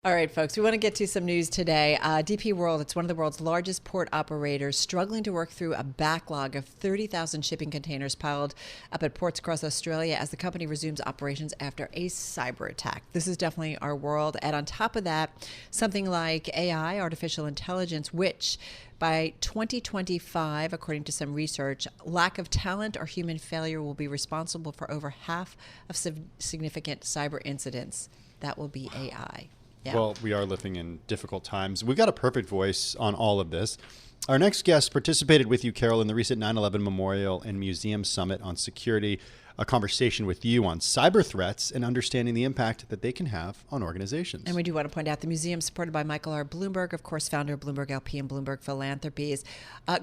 All right, folks, we want to get to some news today. DP World, it's one of the world's largest port operators, struggling to work through a backlog of 30,000 shipping containers piled up at ports across Australia as the company resumes operations after a cyber attack. This is definitely our world. And on top of that, something like AI, artificial intelligence, which by 2025, according to some research, lack of talent or human failure will be responsible for over half of significant cyber incidents. That will be AI. Yeah. Well, we are living in difficult times. We've got a perfect voice on all of this. Our next guest participated with you, Carol, in the recent 9/11 Memorial and Museum Summit on Security, a conversation with you on cyber threats and understanding the impact that they can have on organizations. And we do want to point out the museum supported by Michael R. Bloomberg, of course, founder of Bloomberg LP and Bloomberg Philanthropies.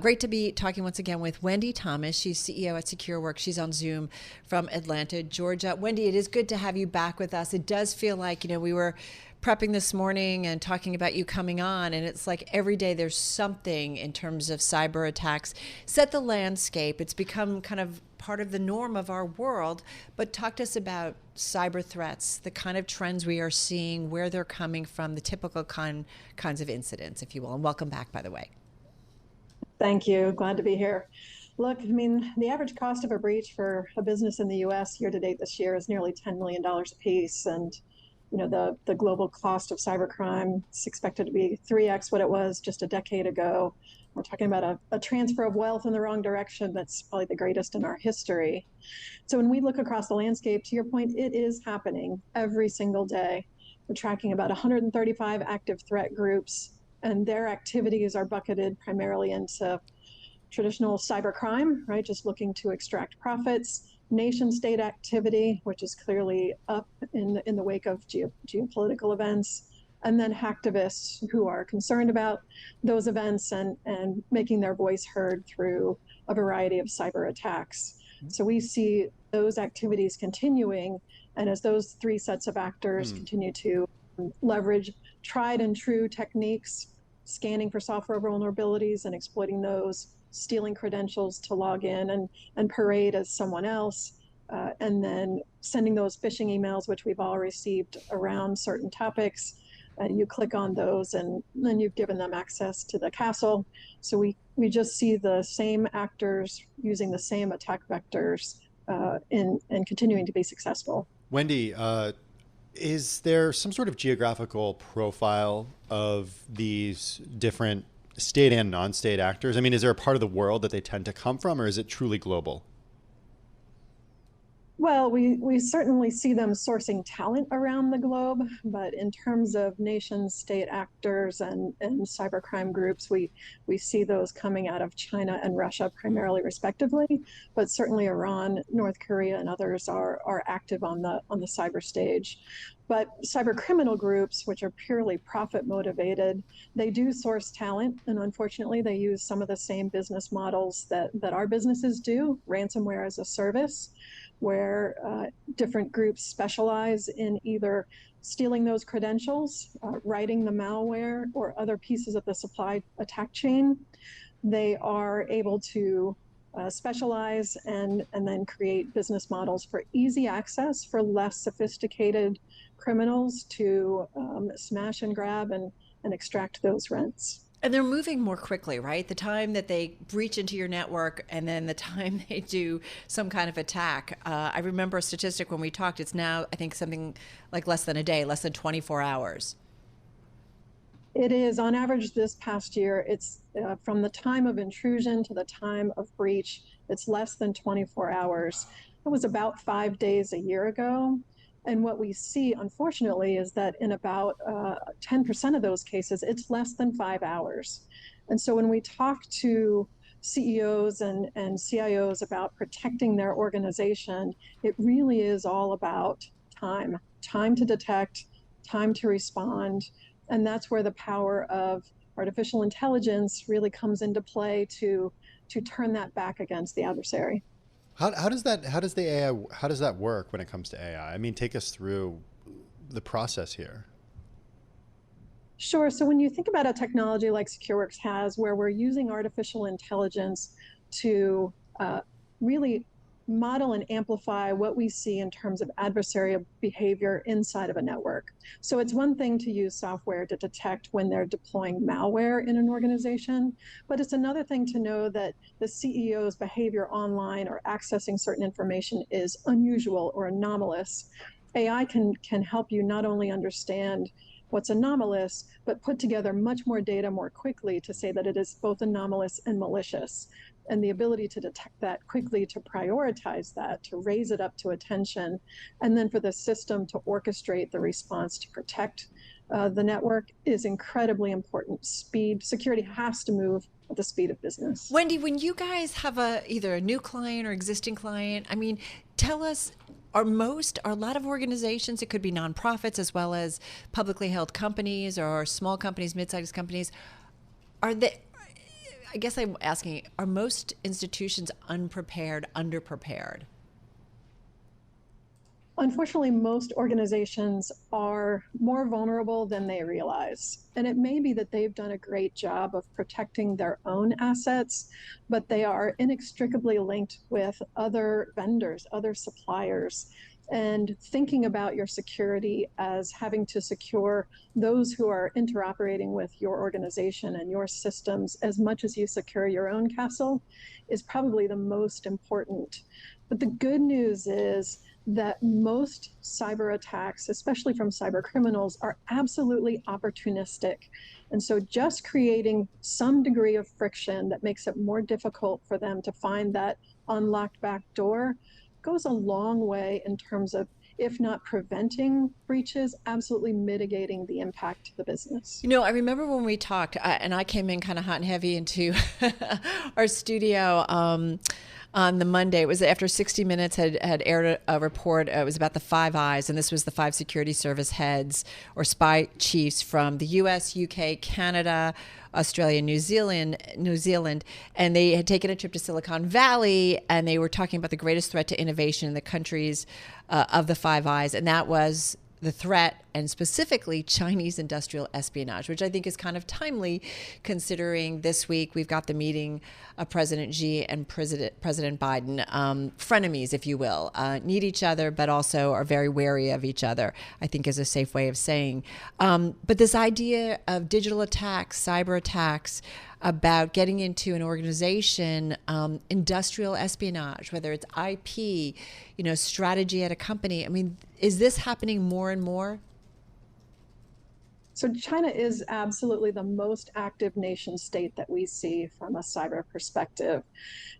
Great to be talking once again with Wendy Thomas. She's CEO at Secureworks. She's on Zoom from Atlanta, Georgia. Wendy, it is good to have you back with us. It does feel like, we were prepping this morning and talking about you coming on, and it's like every day there's something in terms of cyber attacks. Set the landscape. It's become kind of part of the norm of our world, but talk to us about cyber threats, the kind of trends we are seeing, where they're coming from, the typical kinds of incidents, if you will. And welcome back, by the way. Thank you. Glad to be here. Look, the average cost of a breach for a business in the U.S. year to date this year is nearly $10 million a piece. And the global cost of cybercrime is expected to be 3x what it was just a decade ago. We're talking about a transfer of wealth in the wrong direction that's probably the greatest in our history. So when we look across the landscape, to your point, it is happening every single day. We're tracking about 135 active threat groups, and their activities are bucketed primarily into traditional cybercrime, right? Just looking to extract profits, nation state activity, which is clearly up in the wake of geopolitical events, and then hacktivists who are concerned about those events and making their voice heard through a variety of cyber attacks. So we see those activities continuing, and as those three sets of actors continue to leverage tried and true techniques, scanning for software vulnerabilities and exploiting those, stealing credentials to log in and parade as someone else, and then sending those phishing emails, which we've all received around certain topics. You click on those and then you've given them access to the castle. So we just see the same actors using the same attack vectors and continuing to be successful. Wendy, is there some sort of geographical profile of these different state and non-state actors? I mean, is there a part of the world that they tend to come from, or is it truly global? Well, we certainly see them sourcing talent around the globe, but in terms of nation state actors and cybercrime groups, we see those coming out of China and Russia primarily, respectively, but certainly Iran, North Korea, and others are active on the cyber stage. But cyber criminal groups, which are purely profit motivated, they do source talent, and unfortunately they use some of the same business models that our businesses do, ransomware as a service, where different groups specialize in either stealing those credentials, writing the malware, or other pieces of the supply attack chain. They are able to specialize and then create business models for easy access for less sophisticated criminals to smash and grab and extract those rents. And they're moving more quickly, right? The time that they breach into your network and then the time they do some kind of attack. I remember a statistic when we talked, it's now, I think, something like less than a day, less than 24 hours. It is. On average this past year, it's from the time of intrusion to the time of breach, it's less than 24 hours. It was about 5 days a year ago. And what we see, unfortunately, is that in about 10% of those cases, it's less than 5 hours. And so when we talk to CEOs and CIOs about protecting their organization, it really is all about time to detect, time to respond. And that's where the power of artificial intelligence really comes into play to turn that back against the adversary. How does that work when it comes to AI? I mean, take us through the process here. Sure. So when you think about a technology like Secureworks has, where we're using artificial intelligence to really model and amplify what we see in terms of adversarial behavior inside of a network. So it's one thing to use software to detect when they're deploying malware in an organization, but it's another thing to know that the CEO's behavior online or accessing certain information is unusual or anomalous. AI can help you not only understand what's anomalous, but put together much more data more quickly to say that it is both anomalous and malicious. And the ability to detect that quickly, to prioritize that, to raise it up to attention, and then for the system to orchestrate the response to protect the network is incredibly important. Security has to move at the speed of business. Wendy, when you guys have either a new client or existing client, I mean, tell us, are a lot of organizations, it could be nonprofits as well as publicly held companies or small companies, mid-sized companies, I guess I'm asking, are most institutions unprepared, underprepared? Unfortunately, most organizations are more vulnerable than they realize. And it may be that they've done a great job of protecting their own assets, but they are inextricably linked with other vendors, other suppliers. And thinking about your security as having to secure those who are interoperating with your organization and your systems as much as you secure your own castle is probably the most important. But the good news is that most cyber attacks, especially from cyber criminals, are absolutely opportunistic. And so just creating some degree of friction that makes it more difficult for them to find that unlocked back door goes a long way in terms of, if not preventing breaches, absolutely mitigating the impact to the business. You know, I remember when we talked, and I came in kind of hot and heavy into our studio on the Monday. It was after 60 Minutes had aired a report. It was about the Five Eyes, and this was the 5 security service heads or spy chiefs from the US, UK, Canada, Australia, New Zealand, and they had taken a trip to Silicon Valley, and they were talking about the greatest threat to innovation in the countries of the Five Eyes, and that was the threat, and specifically Chinese industrial espionage, which I think is kind of timely considering this week we've got the meeting of President Xi and President Biden, frenemies, if you will, need each other, but also are very wary of each other, I think is a safe way of saying. But this idea of digital attacks, cyber attacks, about getting into an organization, industrial espionage, whether it's IP, strategy at a company. I mean, is this happening more and more? So China is absolutely the most active nation state that we see from a cyber perspective.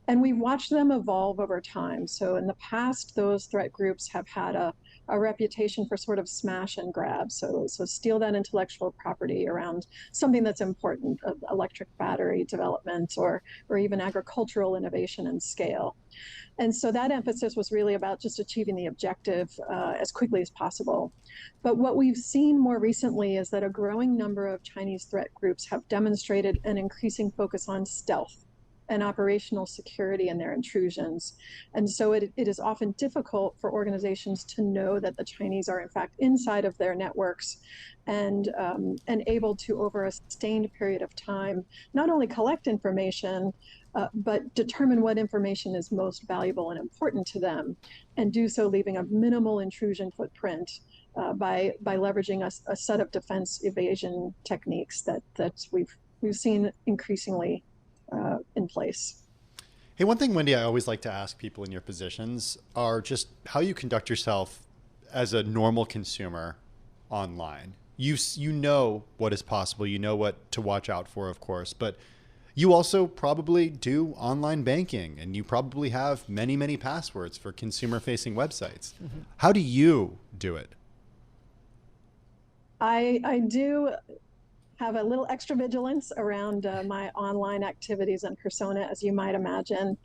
And we watch them evolve over time. So in the past, those threat groups have had a reputation for sort of smash and grab. So steal that intellectual property around something that's important, electric battery development or even agricultural innovation and scale. And so that emphasis was really about just achieving the objective as quickly as possible. But what we've seen more recently is that a growing number of Chinese threat groups have demonstrated an increasing focus on stealth and operational security in their intrusions. And so it is often difficult for organizations to know that the Chinese are in fact inside of their networks and able to, over a sustained period of time, not only collect information, but determine what information is most valuable and important to them, and do so leaving a minimal intrusion footprint by leveraging a set of defense evasion techniques that we've seen increasingly in place. Hey, one thing, Wendy, I always like to ask people in your positions are just how you conduct yourself as a normal consumer online. You know what is possible, you know what to watch out for, of course, but you also probably do online banking, and you probably have many, many passwords for consumer-facing websites. Mm-hmm. How do you do it? I do have a little extra vigilance around my online activities and persona, as you might imagine.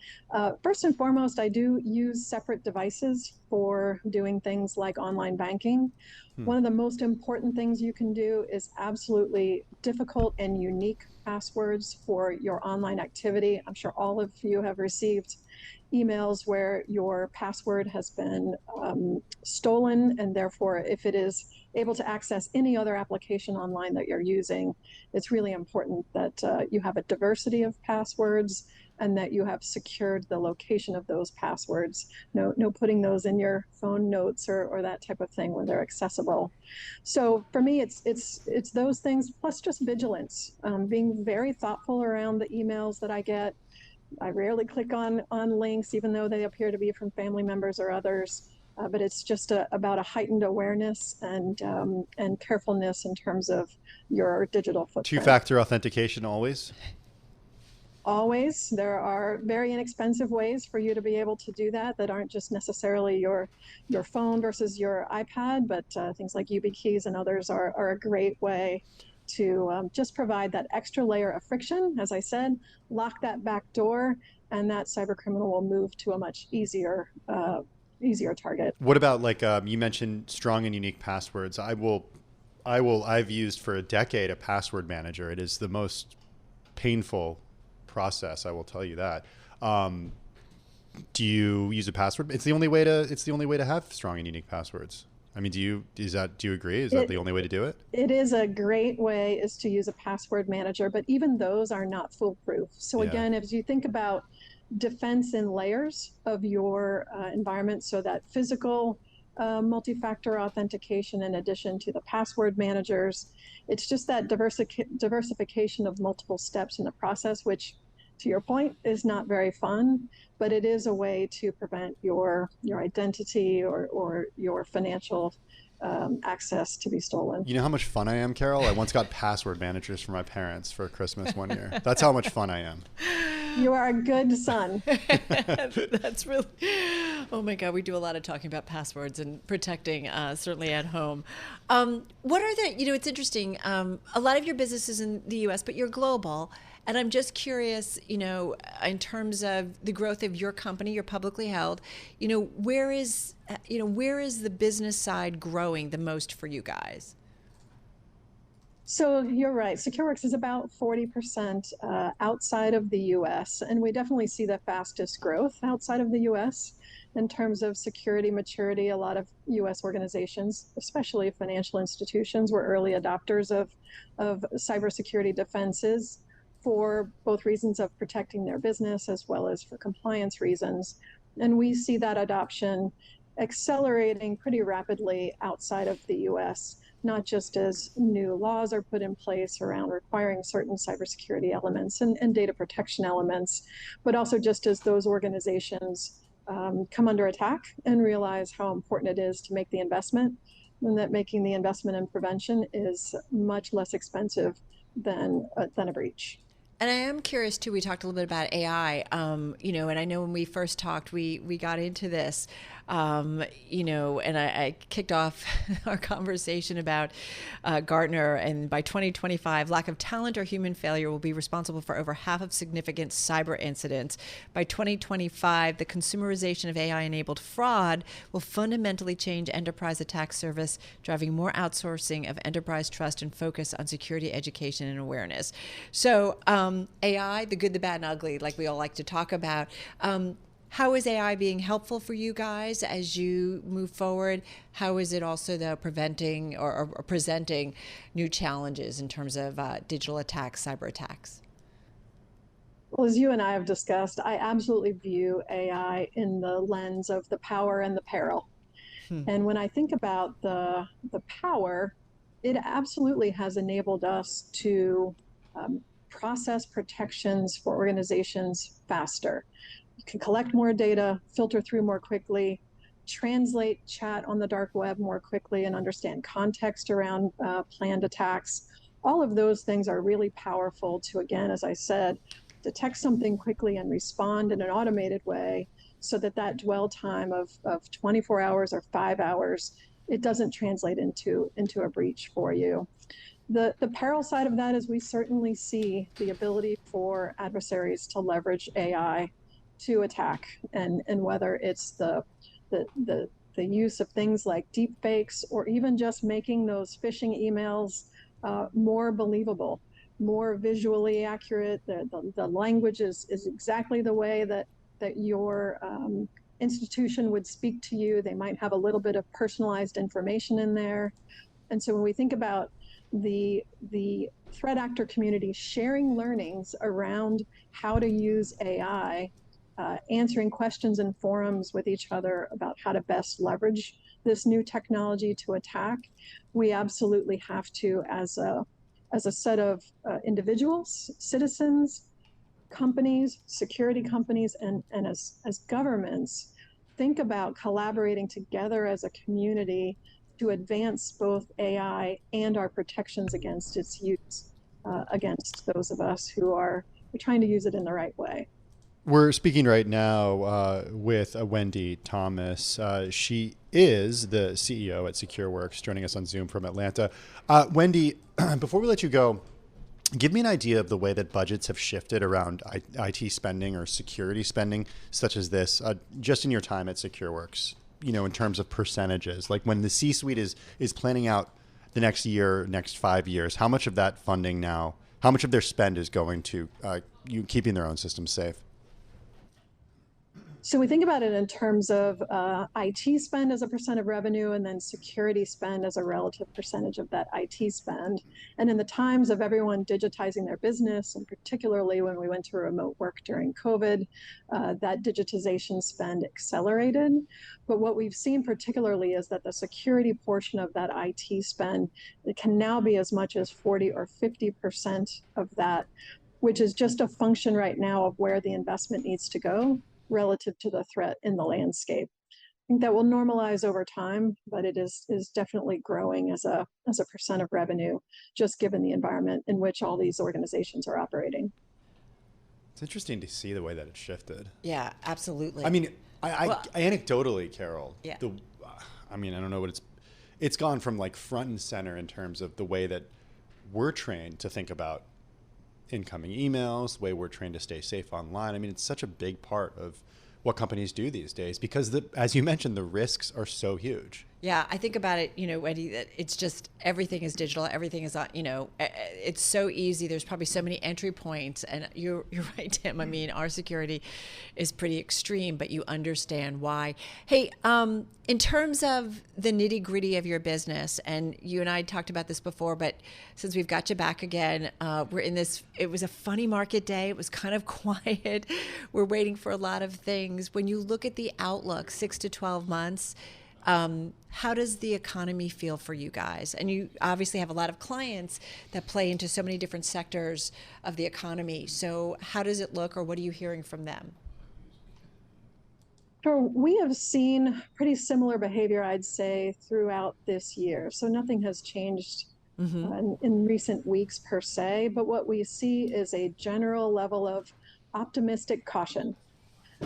First and foremost, I do use separate devices for doing things like online banking. One of the most important things you can do is absolutely difficult and unique passwords for your online activity. I'm sure all of you have received emails where your password has been stolen, and therefore if it is able to access any other application online that you're using, it's really important that you have a diversity of passwords and that you have secured the location of those passwords. No putting those in your phone notes or that type of thing when they're accessible. So for me, it's those things plus just vigilance, being very thoughtful around the emails that I get. I rarely click on links, even though they appear to be from family members or others. But it's just about a heightened awareness and carefulness in terms of your digital footprint. Two-factor authentication always? Always. There are very inexpensive ways for you to be able to do that aren't just necessarily your phone versus your iPad, but things like YubiKeys and others are a great way to just provide that extra layer of friction. As I said, lock that back door, and that cyber criminal will move to a much easier target. What about, like, you mentioned strong and unique passwords? I've used for a decade a password manager. It is the most painful process, I will tell you that. Do you use a password? It's the only way to have strong and unique passwords. I mean, do you agree? Is that the only way to do it? It is a great way is to use a password manager, but even those are not foolproof. So again, as you think about defense in layers of your environment, so that physical multi-factor authentication in addition to the password managers, it's just that diversification of multiple steps in the process, which, to your point, is not very fun, but it is a way to prevent your identity or your financial access to be stolen. You know how much fun I am, Carol? I once got password managers for my parents for Christmas one year. That's how much fun I am. You are a good son. That's really, oh my God, we do a lot of talking about passwords and protecting, certainly at home. What are it's interesting, a lot of your business is in the US, but you're global. And I'm just curious, in terms of the growth of your company, you're publicly held, where is the business side growing the most for you guys? So you're right. Secureworks is about 40% outside of the US, and we definitely see the fastest growth outside of the US in terms of security maturity. A lot of US organizations, especially financial institutions, were early adopters of cybersecurity defenses for both reasons of protecting their business as well as for compliance reasons. And we see that adoption accelerating pretty rapidly outside of the US, not just as new laws are put in place around requiring certain cybersecurity elements and data protection elements, but also just as those organizations come under attack and realize how important it is to make the investment, and that making the investment in prevention is much less expensive than a breach. And I am curious too, we talked a little bit about AI, and I know when we first talked, we got into this, and I kicked off our conversation about Gartner, and by 2025, lack of talent or human failure will be responsible for over half of significant cyber incidents. By 2025, the consumerization of AI-enabled fraud will fundamentally change enterprise attack service, driving more outsourcing of enterprise trust and focus on security education and awareness. So AI, the good, the bad, and ugly, like we all like to talk about. How is AI being helpful for you guys as you move forward? How is it also, though, preventing or presenting new challenges in terms of digital attacks, cyber attacks? Well, as you and I have discussed, I absolutely view AI in the lens of the power and the peril. And when I think about the power, it absolutely has enabled us to process protections for organizations faster. You can collect more data, filter through more quickly, translate chat on the dark web more quickly, and understand context around planned attacks. All of those things are really powerful to, again, as I said, detect something quickly and respond in an automated way so that dwell time of 24 hours or 5 hours, it doesn't translate into a breach for you. The peril side of that is we certainly see the ability for adversaries to leverage AI to attack, and whether it's the use of things like deep fakes or even just making those phishing emails more believable, more visually accurate. The language is exactly the way that your institution would speak to you. They might have a little bit of personalized information in there. And so when we think about the threat actor community sharing learnings around how to use AI, answering questions in forums with each other about how to best leverage this new technology to attack. We absolutely have to, as a set of individuals, citizens, companies, security companies, and as governments, think about collaborating together as a community to advance both AI and our protections against its use against those of us who are trying to use it in the right way. We're speaking right now with Wendy Thomas. She is the CEO at Secureworks, joining us on Zoom from Atlanta. Wendy, before we let you go, give me an idea of the way that budgets have shifted around IT spending or security spending, such as this, just in your time at Secureworks, in terms of percentages. Like when the C-suite is planning out the next year, next 5 years, how much of that funding now, how much of their spend is going to keeping their own systems safe? So we think about it in terms of IT spend as a percent of revenue, and then security spend as a relative percentage of that IT spend. And in the times of everyone digitizing their business, and particularly when we went to remote work during COVID, that digitization spend accelerated. But what we've seen particularly is that the security portion of that IT spend, it can now be as much as 40 or 50% of that, which is just a function right now of where the investment needs to go relative to the threat in the landscape. I think that will normalize over time, but it is definitely growing as a percent of revenue, just given the environment in which all these organizations are operating. It's interesting to see the way that it's shifted. Yeah, absolutely. I mean, I anecdotally, Carol, yeah. I don't know what it's gone from like front and center in terms of the way that we're trained to think about incoming emails, the way we're trained to stay safe online. I mean, it's such a big part of what companies do these days because, as you mentioned, the risks are so huge. Yeah, I think about it, Wendy, that it's just everything is digital. Everything is, it's so easy. There's probably so many entry points. And you're right, Tim. I mean, our security is pretty extreme, but you understand why. Hey, in terms of the nitty gritty of your business, and you and I talked about this before, but since we've got you back again, we're in this, it was a funny market day. It was kind of quiet. We're waiting for a lot of things. When you look at the outlook, 6 to 12 months, how does the economy feel for you guys? And you obviously have a lot of clients that play into so many different sectors of the economy. So how does it look, or what are you hearing from them? Sure. We have seen pretty similar behavior, I'd say, throughout this year. So nothing has changed in recent weeks per se, but what we see is a general level of optimistic caution.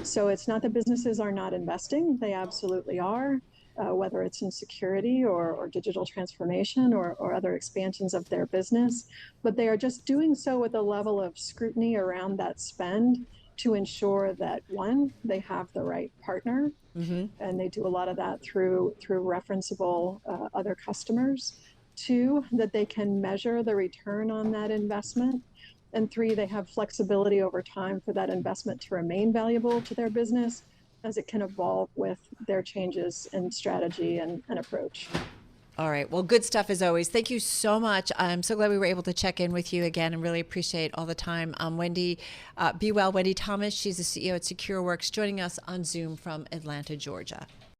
So it's not that businesses are not investing, they absolutely are. Whether it's in security or digital transformation or other expansions of their business, but they are just doing so with a level of scrutiny around that spend to ensure that, one, they have the right partner, and they do a lot of that through referenceable other customers. Two, that they can measure the return on that investment. And three, they have flexibility over time for that investment to remain valuable to their business as it can evolve with their changes in strategy and approach. All right. Well, good stuff as always. Thank you so much. I'm so glad we were able to check in with you again and really appreciate all the time. Wendy, be well. Wendy Thomas, she's the CEO at Secureworks, joining us on Zoom from Atlanta, Georgia.